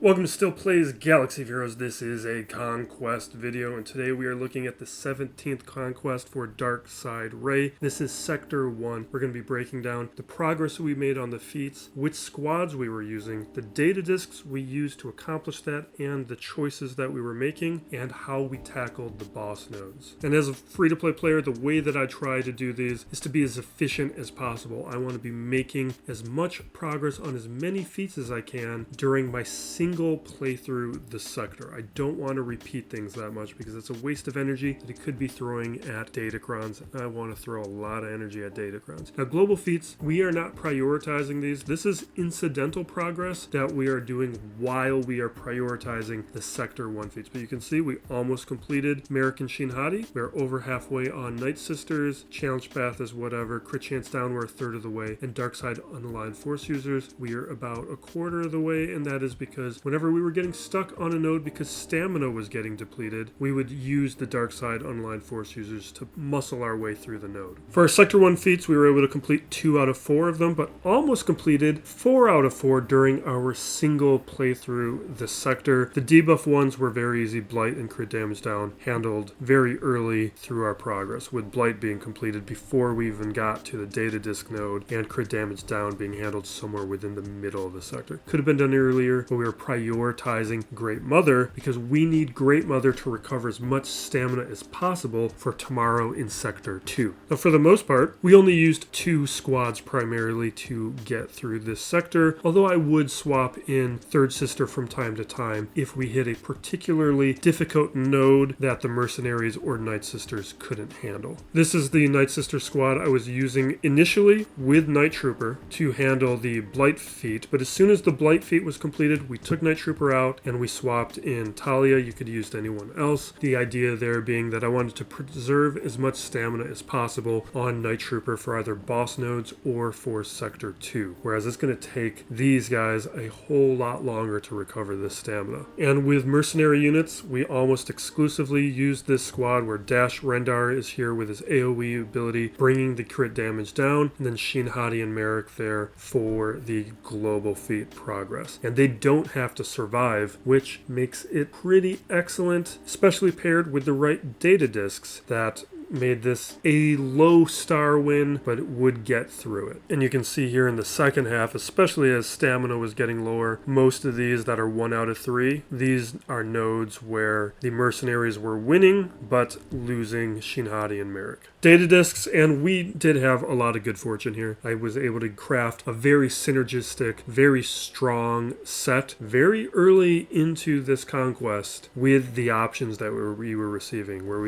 Welcome to Still Plays Galaxy of Heroes. This is a Conquest video, and today we are looking at the 17th Conquest for Dark Side Ray. This is Sector 1. We're going to be breaking down the progress we made on the feats, which squads we were using, the data disks we used to accomplish that, and the choices that we were making, and how we tackled the boss nodes. And as a free-to-play player, the way that I try to do these is to be as efficient as possible. I want to be making as much progress on as many feats as I can during my single playthrough the sector. I don't want to repeat things that much because it's a waste of energy that it could be throwing at datacrons. I want to throw a lot of energy at datacrons. Now, global feats, we are not prioritizing these. This is incidental progress that we are doing while we are prioritizing the Sector 1 feats. But you can see we almost completed Marrok and Shin Hati. We're over halfway on Night Sisters. Challenge Path is whatever. Crit Chance Down, we're a third of the way. And Dark Side Unaligned Force Users, we are about a quarter of the way, and that is because whenever we were getting stuck on a node because stamina was getting depleted, we would use the Dark Side Unaligned Force Users to muscle our way through the node. For our Sector 1 feats, we were able to complete 2 out of 4 of them, but almost completed 4 out of 4 during our single playthrough the sector. The debuff ones were very easy. Blight and Crit Damage Down handled very early through our progress, with Blight being completed before we even got to the data disk node, and Crit Damage Down being handled somewhere within the middle of the sector. Could have been done earlier, but we were prioritizing Great Mother because we need Great Mother to recover as much stamina as possible for tomorrow in Sector 2. Now, for the most part, we only used 2 squads primarily to get through this sector, although I would swap in Third Sister from time to time if we hit a particularly difficult node that the Mercenaries or Night Sisters couldn't handle. This is the Night Sister squad I was using initially with Night Trooper to handle the Blight feat, but as soon as the Blight feat was completed, we took Night Trooper out and we swapped in Talia. You could use anyone else. The idea there being that I wanted to preserve as much stamina as possible on Night Trooper for either boss nodes or for Sector 2, whereas it's going to take these guys a whole lot longer to recover this stamina. And with mercenary units, we almost exclusively use this squad where Dash Rendar is here with his AoE ability, bringing the crit damage down, and then Shin Hati and Marrok there for the global feat progress. And they don't have to survive, which makes it pretty excellent, especially paired with the right data disks that made this a low star win, but it would get through it. And you can see here in the second half, especially as stamina was getting lower, most of these that are 1 out of 3, these are nodes where the mercenaries were winning, but losing Shin Hati and Marrok. Data disks, and we did have a lot of good fortune here. I was able to craft a very synergistic, very strong set very early into this conquest with the options that we were receiving, where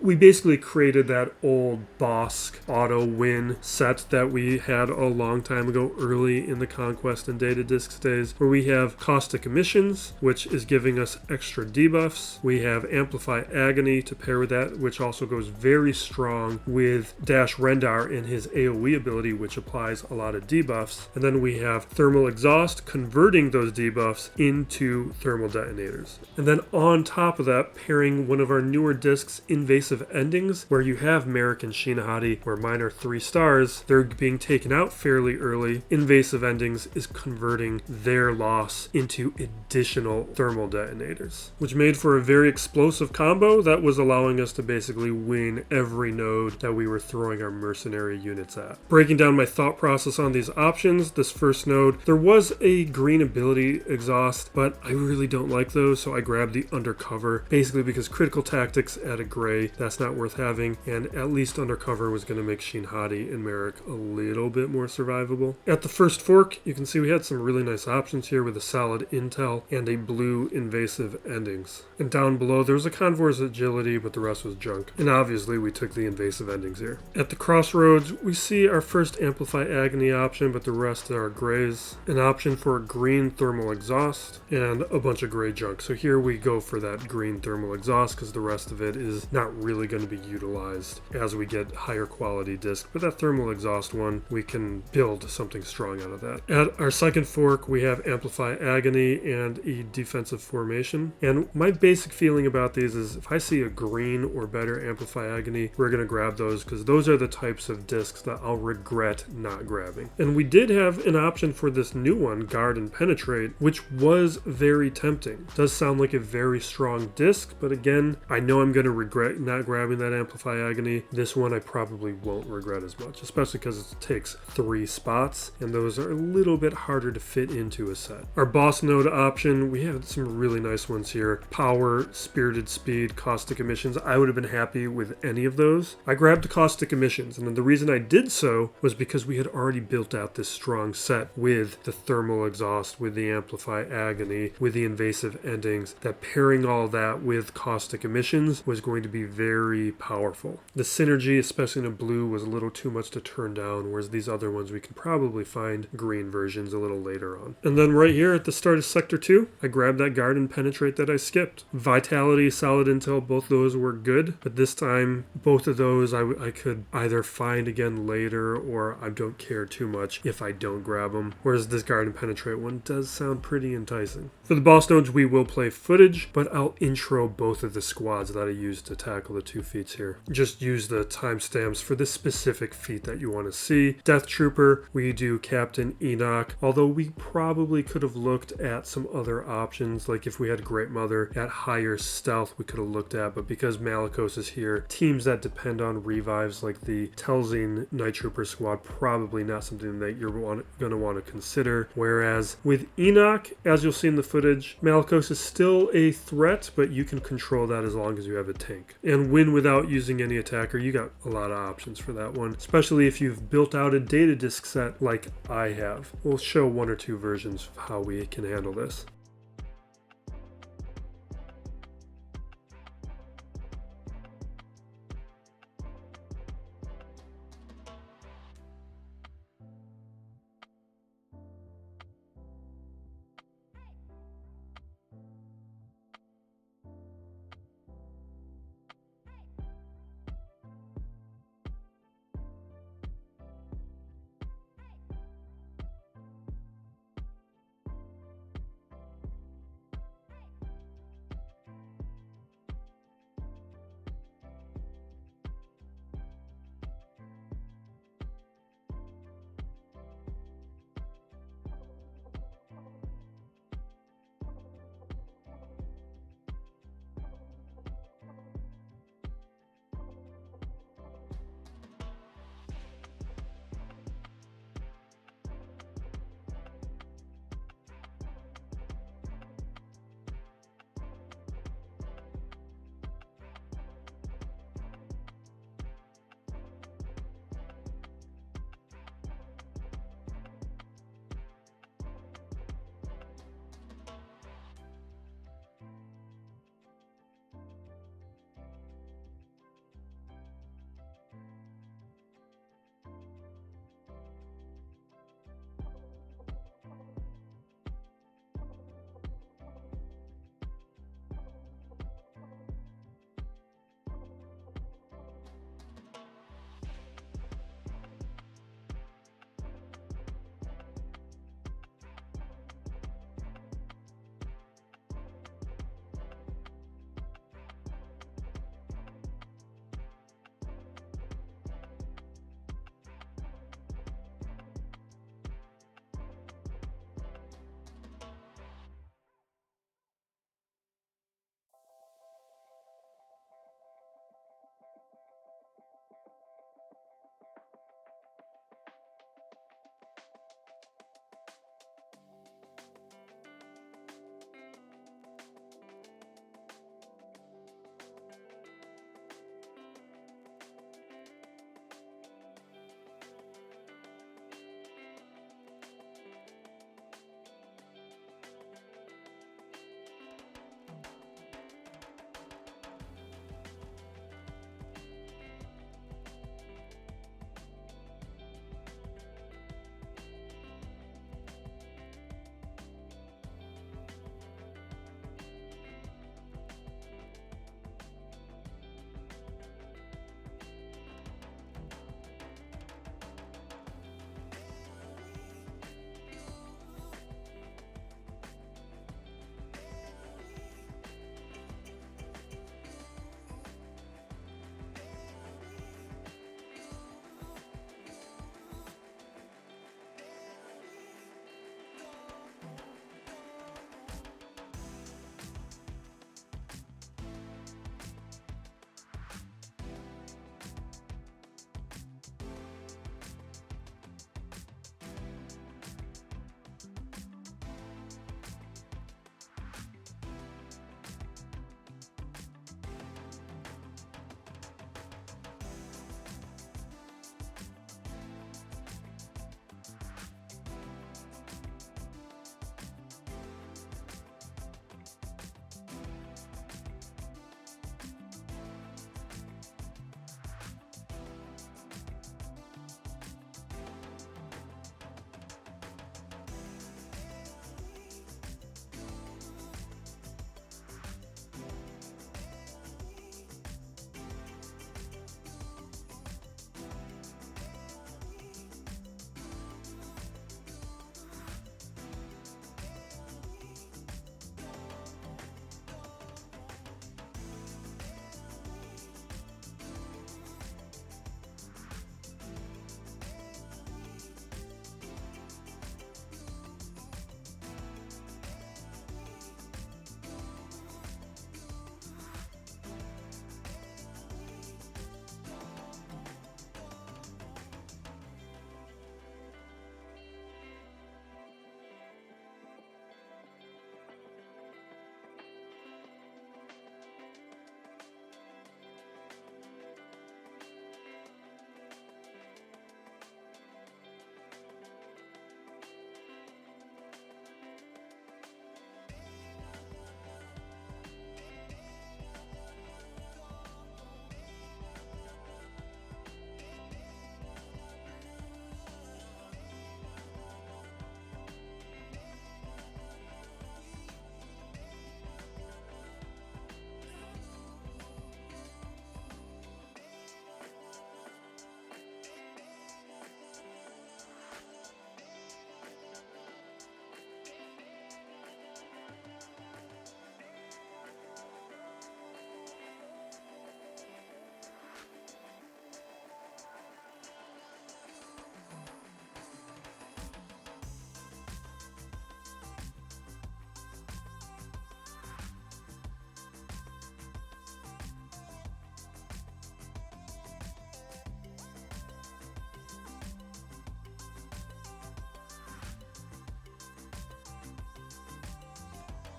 we basically created that old Bosk auto win set that we had a long time ago early in the Conquest and Data Disks days, where we have Caustic Emissions, which is giving us extra debuffs. We have Amplify Agony to pair with that, which also goes very strong with Dash Rendar and his AoE ability, which applies a lot of debuffs. And then we have Thermal Exhaust, converting those debuffs into thermal detonators. And then on top of that, pairing one of our newer disks, Invasive Endings, where you have Marrok and Shin Hati, where mine are 3 stars. They're being taken out fairly early. Invasive Endings is converting their loss into additional thermal detonators, which made for a very explosive combo that was allowing us to basically win every node that we were throwing our mercenary units at. Breaking down my thought process on these options, this first node, there was a green ability exhaust, but I really don't like those, so I grabbed the Undercover, basically because critical tactics at a gray, that's not worth having, and at least Undercover was going to make Shin Hati and Marrok a little bit more survivable. At the first fork, you can see we had some really nice options here with a solid intel and a blue Invasive Endings. And down below, there was a Convoy's Agility, but the rest was junk. And obviously, we took the Invasive Endings here. At the crossroads, we see our first Amplify Agony option, but the rest are grays. An option for a green Thermal Exhaust, and a bunch of gray junk. So here we go for that green Thermal Exhaust, because the rest of it is not really going to be utilized as we get higher quality disc. But that Thermal Exhaust one, we can build something strong out of that. At our second fork, we have Amplify Agony and a Defensive Formation. And my basic feeling about these is if I see a green or better Amplify Agony, we're going going to grab those because those are the types of discs that I'll regret not grabbing. And we did have an option for this new one, Guard and Penetrate, which was very tempting. Does sound like a very strong disc, but again, I know I'm going to regret not grabbing that Amplify Agony. This one I probably won't regret as much, especially because it takes 3 spots, and those are a little bit harder to fit into a set. Our boss node option, we have some really nice ones here. Power, Spirited Speed, Caustic Emissions. I would have been happy with any of those. I grabbed the Caustic Emissions, and the reason I did so was because we had already built out this strong set with the Thermal Exhaust, with the Amplify Agony, with the Invasive Endings, that pairing all that with Caustic Emissions was going to be very powerful. The synergy, especially in a blue, was a little too much to turn down, whereas these other ones we could probably find green versions a little later on. And then right here at the start of Sector 2, I grabbed that Guard and Penetrate that I skipped. Vitality, Solid Intel, both those were good, but this time both of those I could either find again later, or I don't care too much if I don't grab them, whereas this Guard and Penetrate one does sound pretty enticing. For the boss nodes, we will play footage, but I'll intro both of the squads that I used to tackle the 2 feats here. Just use the timestamps for the specific feat that you want to see. Death Trooper, we do Captain Enoch, although we probably could have looked at some other options, like if we had Great Mother at higher stealth we could have looked at, but because Malicos is here, teams that depend on revives like the Telzine Night Trooper squad, probably not something that you're going to want to consider. Whereas with Enoch, as you'll see in the footage, Malicos is still a threat, but you can control that as long as you have a tank. And win without using any attacker, you got a lot of options for that one, especially if you've built out a data disk set like I have. We'll show 1 or 2 versions of how we can handle this.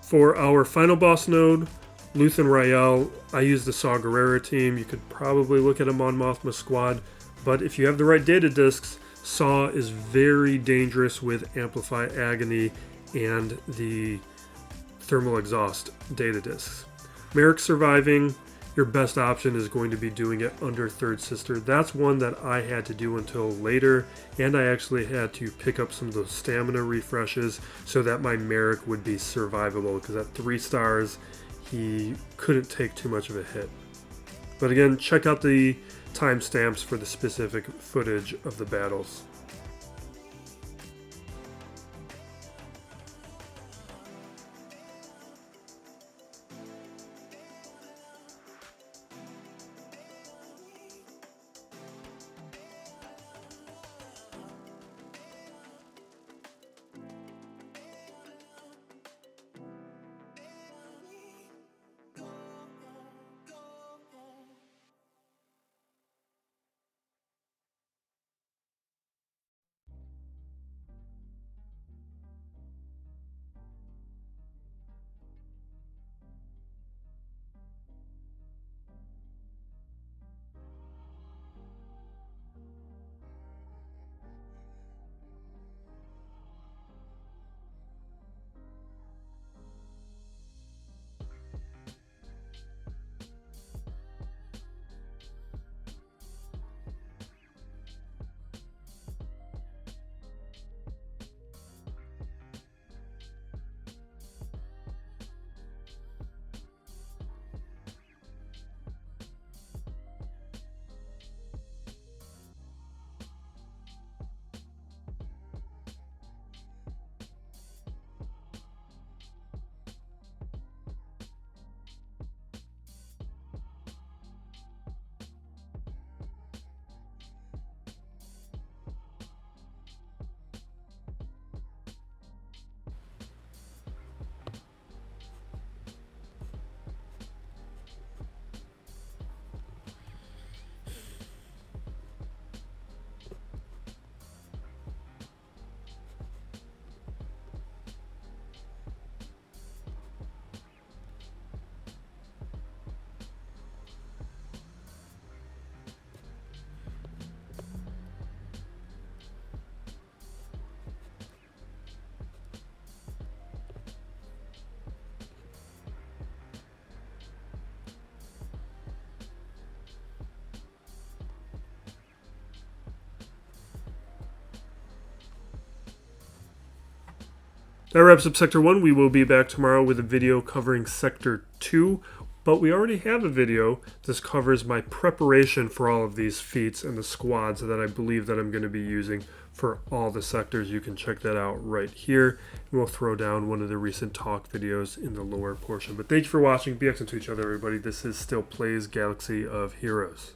For our final boss node, Luthen Rael, I use the Saw Gerrera team. You could probably look at a Mon Mothma squad, but if you have the right data disks, Saw is very dangerous with Amplify Agony and the Thermal Exhaust data disks. Marrok surviving, your best option is going to be doing it under Third Sister. That's one that I had to do until later, and I actually had to pick up some of those stamina refreshes so that my Marrok would be survivable, because at 3 stars, he couldn't take too much of a hit. But again, check out the timestamps for the specific footage of the battles. That wraps up Sector 1. We will be back tomorrow with a video covering Sector 2, but we already have a video. This covers my preparation for all of these feats and the squads that I believe that I'm going to be using for all the sectors. You can check that out right here. We'll throw down one of the recent talk videos in the lower portion. But thank you for watching. Be excellent to each other, everybody. This is still Plays Galaxy of Heroes.